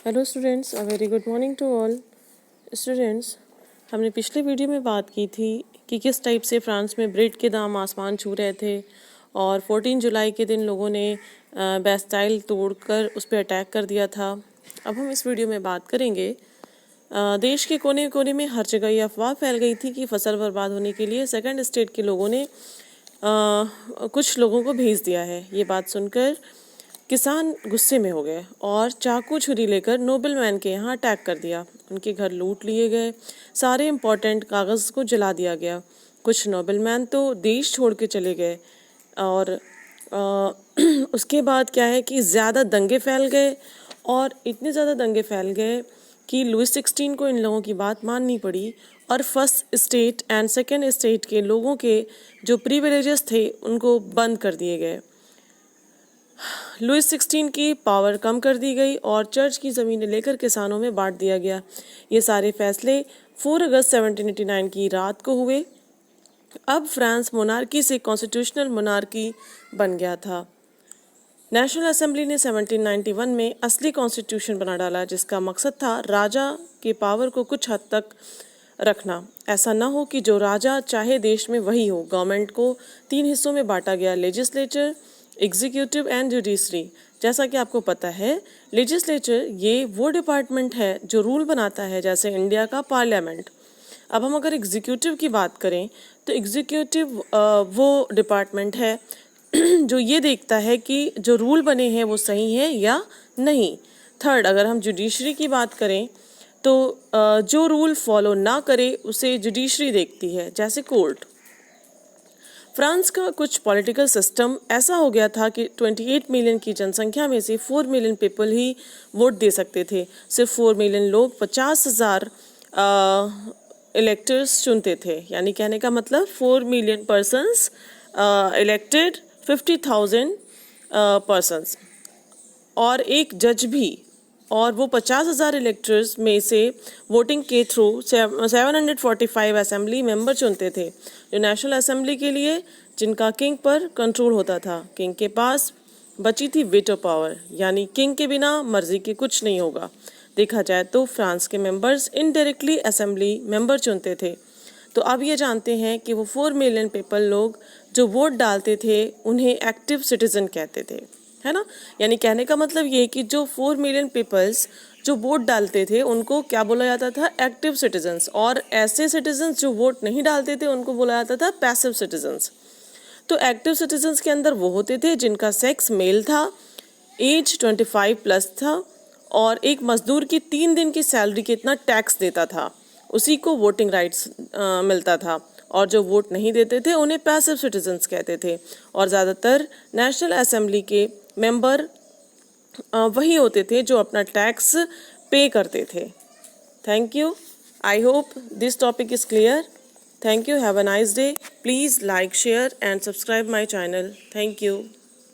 Hello students, a very good morning to all students. हमने पिछले video में बात की थी कि किस टाइप से फ्रांस में ब्रेड के दाम आसमान छू रहे थे और 14 जुलाई के दिन लोगों ने बेस्टाइल तोड़कर उस पर अटैक कर दिया था। अब हम इस वीडियो में बात करेंगे देश के कोने कोने में हर जगह ये अफवाह फैल गई थी कि फसल बर्बाद होने के लिए सेकंड स्टेट के लोगों ने कुछ लोगों को भेज दिया है। ये बात सुनकर किसान गुस्से में हो गए और चाकू छुरी लेकर नोबलमैन के यहाँ अटैक कर दिया। उनके घर लूट लिए गए, सारे इम्पोर्टेंट कागज़ को जला दिया गया। कुछ नोबलमैन तो देश छोड़ के चले गए और उसके बाद क्या है कि ज़्यादा दंगे फैल गए और इतने ज़्यादा दंगे फैल गए कि लुइस 16 को इन लोगों की बात माननी पड़ी और first state and second state के लोगों के जो प्रिविलेजेस थे उनको बंद कर दिए गए। लुइस 16 की पावर कम कर दी गई और चर्च की ज़मीनें लेकर किसानों में बांट दिया गया। ये सारे फैसले 4 अगस्त 1789 की रात को हुए। अब फ्रांस मोनार्की से कॉन्स्टिट्यूशनल मोनार्की बन गया था। नेशनल असेंबली ने 1791 में असली कॉन्स्टिट्यूशन बना डाला, जिसका मकसद था राजा के पावर को कुछ हद तक रखना। ऐसा न हो कि जो राजा चाहे देश में वही हो। गवर्नमेंट को 3 हिस्सों में बांटा गया, लेजिस्लेचर, एग्जीक्यूटिव एंड जुडिशरी। जैसा कि आपको पता है, लेजिस्लेचर ये वो डिपार्टमेंट है जो रूल बनाता है, जैसे इंडिया का पार्लियामेंट। अब हम अगर एग्जीक्यूटिव की बात करें तो एग्जीक्यूटिव वो डिपार्टमेंट है जो ये देखता है कि जो रूल बने हैं वो सही है या नहीं। थर्ड, अगर हम जुडिशरी की बात करें तो जो रूल फॉलो ना करे उसे जुडिशरी देखती है, जैसे कोर्ट। फ्रांस का कुछ पॉलिटिकल सिस्टम ऐसा हो गया था कि 28 मिलियन की जनसंख्या में से 4 मिलियन पीपल ही वोट दे सकते थे। सिर्फ 4 मिलियन लोग 50,000 इलेक्टर्स चुनते थे। यानी कहने का मतलब 4 मिलियन पर्सनस इलेक्टेड 50,000 पर्सनस और एक जज भी। और वो 50,000 इलेक्टर्स में से वोटिंग के थ्रू 745 असेंबली मेंबर चुनते थे, जो नेशनल असेंबली के लिए जिनका किंग पर कंट्रोल होता था। किंग के पास बची थी वीटो पावर, यानी किंग के बिना मर्जी के कुछ नहीं होगा। देखा जाए तो फ्रांस के मेंबर्स इनडायरेक्टली असेंबली मेंबर चुनते थे। तो अब ये जानते हैं कि वो 4 मिलियन पीपल लोग जो वोट डालते थे उन्हें एक्टिव सिटीजन कहते थे, है ना। यानी कहने का मतलब ये कि जो 4 मिलियन पीपल्स जो वोट डालते थे उनको क्या बोला जाता था, एक्टिव सिटीजन्स। और ऐसे सिटीजन्स जो वोट नहीं डालते थे उनको बोला जाता था पैसिव सिटीजन्स। तो एक्टिव सिटीजन्स के अंदर वो होते थे जिनका सेक्स मेल था, एज 25 प्लस था और एक मजदूर की 3 दिन की सैलरी कितना टैक्स देता था, उसी को वोटिंग राइट्स मिलता था। और जो वोट नहीं देते थे उन्हें पैसिव सिटीजन्स कहते थे। और ज़्यादातर नेशनल असेंबली के मेंबर वही होते थे जो अपना टैक्स पे करते थे। Thank you. I hope this topic is clear. Thank you. Have a nice day. Please like, share and subscribe my channel. Thank you.